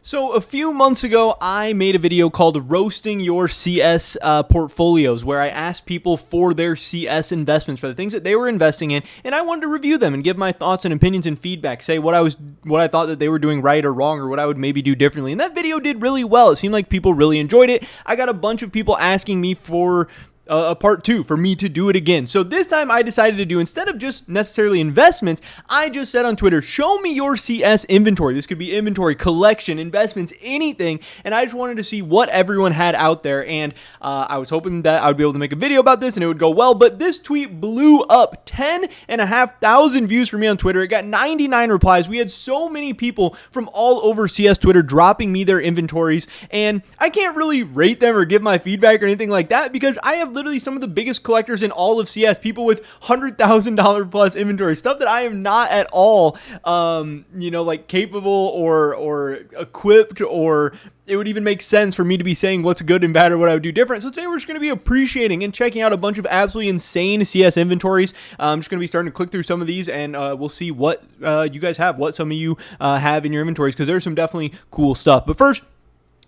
So a few months ago, I made a video called Roasting Your CS Portfolios, where I asked people for their CS investments, for the things that they were investing in, and I wanted to review them and give my thoughts and opinions and feedback, say what I thought that they were doing right or wrong, or what I would maybe do differently. And that video did really well. It seemed like people really enjoyed it. I got a bunch of people asking me for a part 2 for me to do it again. So this time I decided to do, instead of just necessarily investments, I just said on Twitter, show me your CS inventory. This could be inventory, collection, investments, anything. And I just wanted to see what everyone had out there. And I was hoping that I would be able to make a video about this and it would go well. But this tweet blew up, 10,500 views for me on Twitter. It got 99 replies. We had so many people from all over CS Twitter dropping me their inventories. And I can't really rate them or give my feedback or anything like that, because I have literally some of the biggest collectors in all of CS, people with $100,000 plus inventory, stuff that I am not at all, like capable or equipped, or it would even make sense for me to be saying what's good and bad or what I would do different. So today we're just going to be appreciating and checking out a bunch of absolutely insane CS inventories. I'm just going to be starting to click through some of these, and we'll see what you guys have, what some of you have in your inventories, because there's some definitely cool stuff. But first,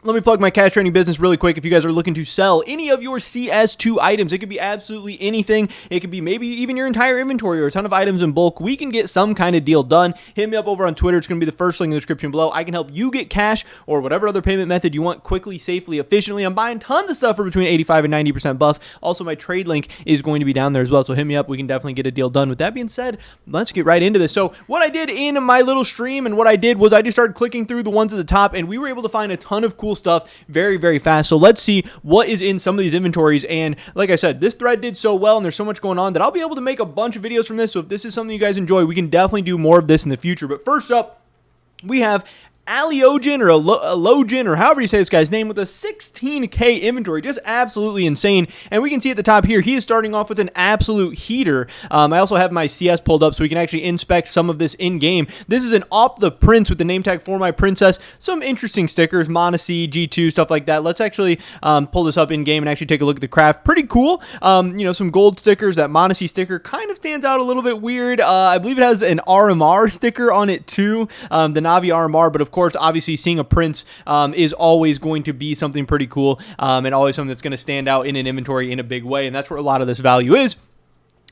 let me plug my cash trading business really quick. If you guys are looking to sell any of your CS2 items, it could be absolutely anything. It could be maybe even your entire inventory or a ton of items in bulk. We can get some kind of deal done. Hit me up over on Twitter. It's going to be the first link in the description below. I can help you get cash or whatever other payment method you want quickly, safely, efficiently. I'm buying tons of stuff for between 85 and 90% buff. Also, my trade link is going to be down there as well, so hit me up. We can definitely get a deal done. With that being said, let's get right into this. So what I did in my little stream and what I did was I just started clicking through the ones at the top, and we were able to find a ton of cool stuff very, very fast. So let's see what is in some of these inventories. And like I said, this thread did so well and there's so much going on that I'll be able to make a bunch of videos from this. So if this is something you guys enjoy, we can definitely do more of this in the future. But first up, we have Aliogen or Alogen, or however you say this guy's name, with a 16k inventory, just absolutely insane. And we can see at the top here, he is starting off with an absolute heater. I also have my CS pulled up so we can actually inspect some of this in game. This is an Op the Prince with the name tag for my princess. Some interesting stickers, Monacy, G2, stuff like that. Let's actually pull this up in game and actually take a look at the craft. Pretty cool. Some gold stickers. That Monacy sticker kind of stands out a little bit weird. I believe it has an RMR sticker on it too, the Navi RMR, but of course, obviously seeing a prince is always going to be something pretty cool, and always something that's going to stand out in an inventory in a big way, and that's where a lot of this value is.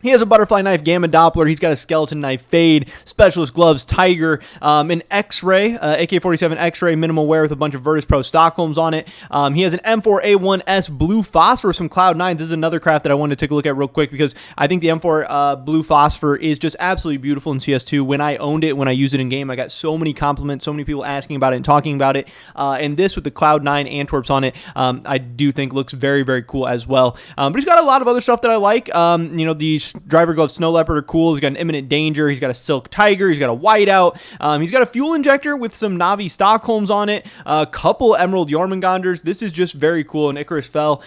He has a butterfly knife, gamma Doppler. He's got a skeleton knife, fade, specialist gloves, tiger, an X-ray, AK-47 X-ray minimal wear with a bunch of Virtus Pro Stockholms on it. He has an M4A1S blue phosphor, some Cloud 9s. This is another craft that I wanted to take a look at real quick, because I think the M4 blue phosphor is just absolutely beautiful in CS2. When I owned it, when I used it in game, I got so many compliments, so many people asking about it and talking about it. And this with the Cloud 9 Antwerps on it, I do think looks very, very cool as well. But he's got a lot of other stuff that I like. The driver glove Snow Leopard are cool. He's got an Imminent Danger. He's got a Silk Tiger. He's got a Whiteout. He's got a fuel injector with some Navi Stockholms on it. A couple Emerald Jormungandrs. This is just very cool. And Icarus Fell.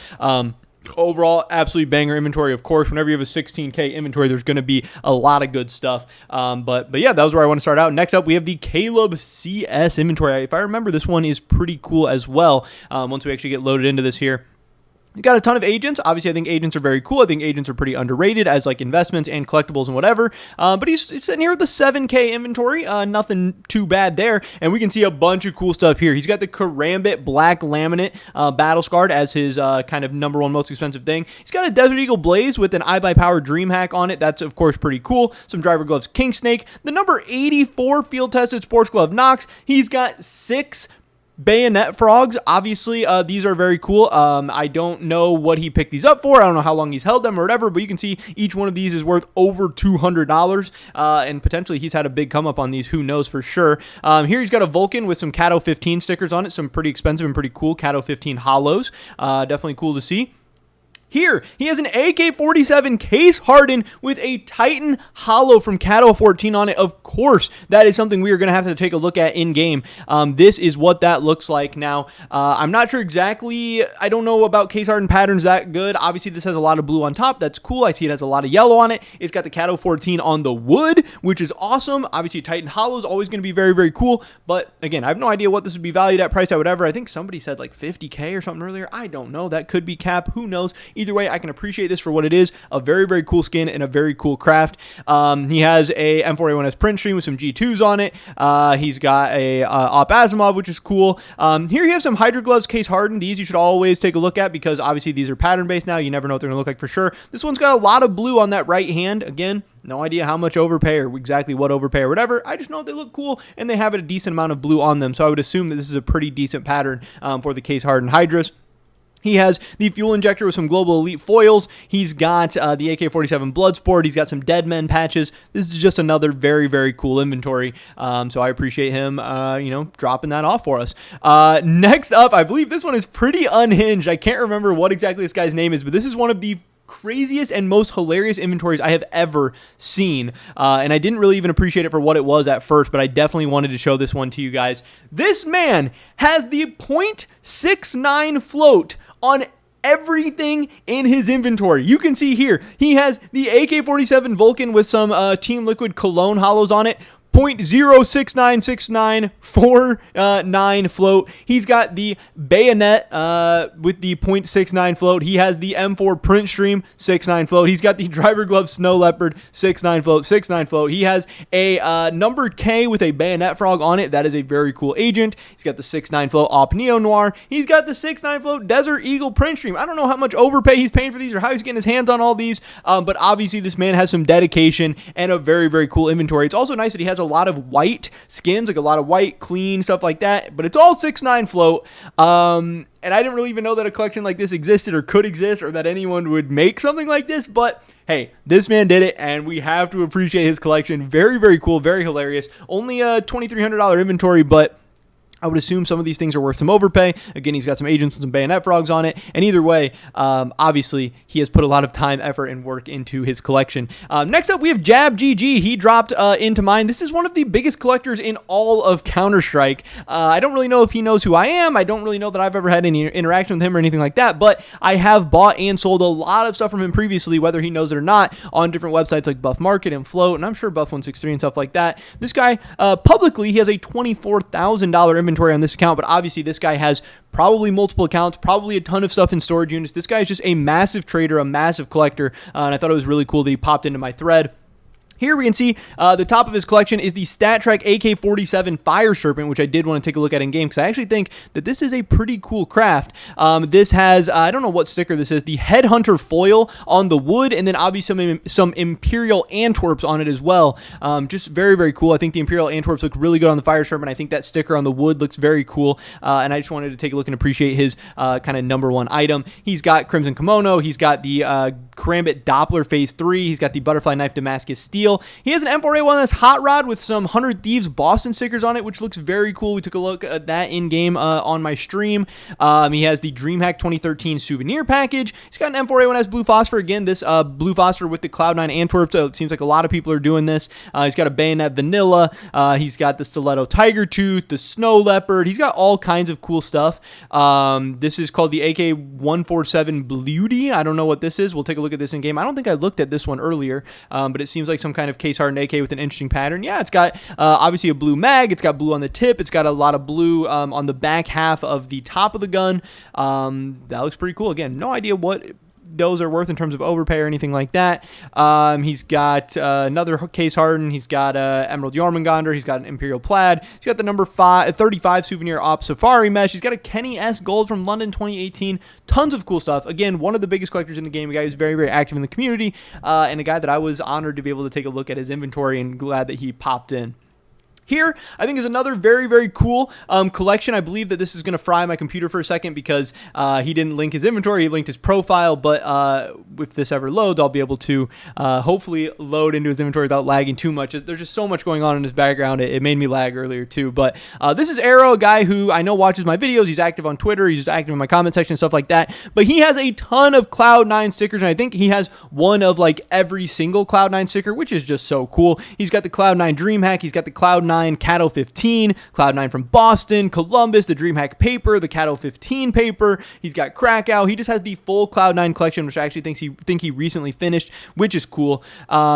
Overall, absolutely banger inventory. Of course, whenever you have a 16k inventory, there's going to be a lot of good stuff. But yeah, that was where I want to start out. Next up, we have the Caleb CS inventory. If I remember, this one is pretty cool as well. Once we actually get loaded into this here. You got a ton of agents. Obviously, I think agents are very cool. I think agents are pretty underrated as like investments and collectibles and whatever. But he's sitting here with the 7k inventory. Nothing too bad there. And we can see a bunch of cool stuff here. He's got the Karambit Black Laminate Battle Scarred as his kind of #1 most expensive thing. He's got a Desert Eagle Blaze with an iBuyPower DreamHack on it. That's, of course, pretty cool. Some driver gloves King Snake. The number 84 field tested sports glove Nox. He's got 6 Bayonet Frogs. Obviously, these are very cool. I don't know what he picked these up for. I don't know how long he's held them or whatever, but you can see each one of these is worth over $200, and potentially he's had a big come up on these. Who knows for sure. Here he's got a Vulcan with some Cato 15 stickers on it, some pretty expensive and pretty cool Cato 15 hollows. Definitely cool to see. Here, he has an AK-47 case hardened with a Titan Hollow from Cato 14 on it. Of course, that is something we are going to have to take a look at in-game. This is what that looks like. Now, I'm not sure exactly. I don't know about case hardened patterns that good. Obviously, this has a lot of blue on top. That's cool. I see it has a lot of yellow on it. It's got the Cato 14 on the wood, which is awesome. Obviously, Titan Hollow is always going to be very, very cool. But again, I have no idea what this would be valued at, price at, whatever. I think somebody said like 50K or something earlier. I don't know. That could be cap. Who knows? Either way, I can appreciate this for what it is, a very, very cool skin and a very cool craft. He has a M4A1S print stream with some G2s on it. He's got a Op Asimov, which is cool. Here he has some Hydra Gloves case hardened. These you should always take a look at because obviously these are pattern based now. You never know what they're going to look like for sure. This one's got a lot of blue on that right hand. Again, no idea how much overpay or exactly what overpay or whatever. I just know they look cool and they have a decent amount of blue on them. So I would assume that this is a pretty decent pattern for the case hardened Hydras. He has the fuel injector with some global elite foils. He's got the AK-47 Bloodsport. He's got some Dead Men patches. This is just another very, very cool inventory. So I appreciate him, dropping that off for us. Next up, I believe this one is pretty unhinged. I can't remember what exactly this guy's name is, but this is one of the craziest and most hilarious inventories I have ever seen. And I didn't really even appreciate it for what it was at first, but I definitely wanted to show this one to you guys. This man has the .69 float on everything in his inventory. You can see here, he has the AK-47 Vulcan with some Team Liquid Cologne hollows on it. .0696949 float. He's got the bayonet with the .69 float. He has the M4 print stream 69 float. He's got the driver glove snow leopard 69 float 69 float. He has a number K with a bayonet frog on it. That is a very cool agent. He's got the 69 float op neo noir. He's got the 69 float desert eagle print stream. I don't know how much overpay he's paying for these or how he's getting his hands on all these, but obviously this man has some dedication and a very, very cool inventory. It's also nice that he has a lot of white skins, like a lot of white, clean stuff like that, but it's all 6.9 float. And I didn't really even know that a collection like this existed or could exist or that anyone would make something like this, but hey, this man did it, and we have to appreciate his collection. Very, very cool, very hilarious. Only a $2,300 inventory, but I would assume some of these things are worth some overpay. Again, he's got some agents and some bayonet frogs on it. And either way, obviously, he has put a lot of time, effort, and work into his collection. Next up, we have Jab GG. He dropped into mine. This is one of the biggest collectors in all of Counter-Strike. I don't really know if he knows who I am. I don't really know that I've ever had any interaction with him or anything like that. But I have bought and sold a lot of stuff from him previously, whether he knows it or not, on different websites like Buff Market and Float, and I'm sure Buff 163 and stuff like that. This guy, publicly, he has a $24,000 inventory on this account, but obviously this guy has probably multiple accounts, probably a ton of stuff in storage units. This guy is just a massive trader, a massive collector, and I thought it was really cool that he popped into my thread. Here we can see the top of his collection is the StatTrak AK-47 Fire Serpent, which I did want to take a look at in game because I actually think that this is a pretty cool craft. This has, I don't know what sticker this is, the Headhunter foil on the wood, and then obviously some Imperial Antwerps on it as well. Just very, very cool. I think the Imperial Antwerps look really good on the Fire Serpent. I think that sticker on the wood looks very cool, and I just wanted to take a look and appreciate his kind of #1 item. He's got Crimson Kimono. He's got the Karambit Doppler Phase 3. He's got the Butterfly Knife Damascus Steel. He has an M4A1S Hot Rod with some 100 Thieves Boston stickers on it, which looks very cool. We took a look at that in-game on my stream. He has the DreamHack 2013 souvenir package. He's got an M4A1S Blue Phosphor. Again, this Blue Phosphor with the Cloud9 Antwerp, so it seems like a lot of people are doing this. He's got a Bayonet Vanilla. He's got the Stiletto Tiger Tooth, the Snow Leopard. He's got all kinds of cool stuff. This is called the AK-147 Beauty. I don't know what this is. We'll take a look at this in-game. I don't think I looked at this one earlier, but it seems like some kind of case-hardened AK with an interesting pattern. Yeah, it's got obviously a blue mag. It's got blue on the tip. It's got a lot of blue on the back half of the top of the gun. That looks pretty cool. Again, no idea what those are worth in terms of overpay or anything like that. He's got another case hardened. He's got Emerald Jormungandr. He's got an Imperial Plaid. He's got the 35 souvenir op Safari mesh. He's got a Kenny S Gold from London 2018. Tons of cool stuff. Again, one of the biggest collectors in the game. A guy who's very, very active in the community, and a guy that I was honored to be able to take a look at his inventory and glad that he popped in. Here, I think, is another very, very cool collection. I believe that this is going to fry my computer for a second because he didn't link his inventory. He linked his profile, but if this ever loads, I'll be able to hopefully load into his inventory without lagging too much. There's just so much going on in his background. It made me lag earlier too. But this is Arrow, a guy who I know watches my videos. He's active on Twitter. He's active in my comment section and stuff like that. But he has a ton of Cloud9 stickers, and I think he has one of like every single Cloud9 sticker, which is just so cool. He's got the Cloud9 DreamHack. He's got the Cloud9 Cloud9 Cato 15, Cloud9 from Boston, Columbus, the DreamHack paper, the Cato 15 paper. He's got Krakow. He just has the full Cloud9 collection, which I actually think he recently finished, which is cool.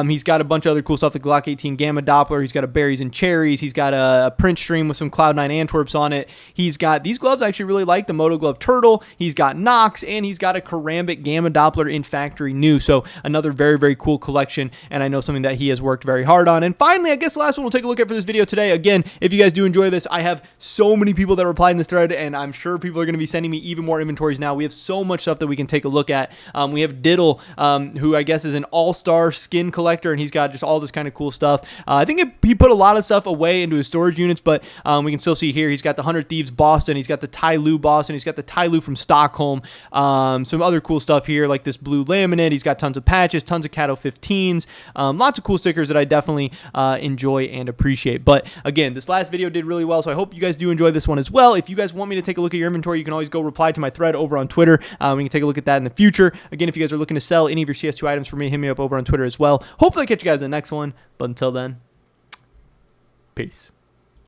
He's got a bunch of other cool stuff, the Glock 18 Gamma Doppler. He's got a Berries and Cherries. He's got a print stream with some Cloud9 Antwerps on it. He's got these gloves I actually really like, the Moto Glove Turtle. He's got Nox, and he's got a Karambit Gamma Doppler in factory new. So another very, very cool collection, and I know something that he has worked very hard on. And finally, I guess the last one we'll take a look at for this video today. Again, if you guys do enjoy this, I have so many people that replied in this thread, and I'm sure people are going to be sending me even more inventories now. We have so much stuff that we can take a look at. We have Diddle, who I guess is an all-star skin collector, and he's got just all this kind of cool stuff. I think he put a lot of stuff away into his storage units, but we can still see here he's got the 100 Thieves Boston, he's got the Tai Lu Boston, he's got the Tai Lu from Stockholm, some other cool stuff here like this blue laminate. He's got tons of patches, tons of Cato 15s, lots of cool stickers that I definitely enjoy and appreciate. But again, this last video did really well, so I hope you guys do enjoy this one as well. If you guys want me to take a look at your inventory, you can always go reply to my thread over on Twitter. We can take a look at that in the future. Again, if you guys are looking to sell any of your CS2 items for me, hit me up over on Twitter as well. Hopefully I catch you guys in the next one, but until then, peace.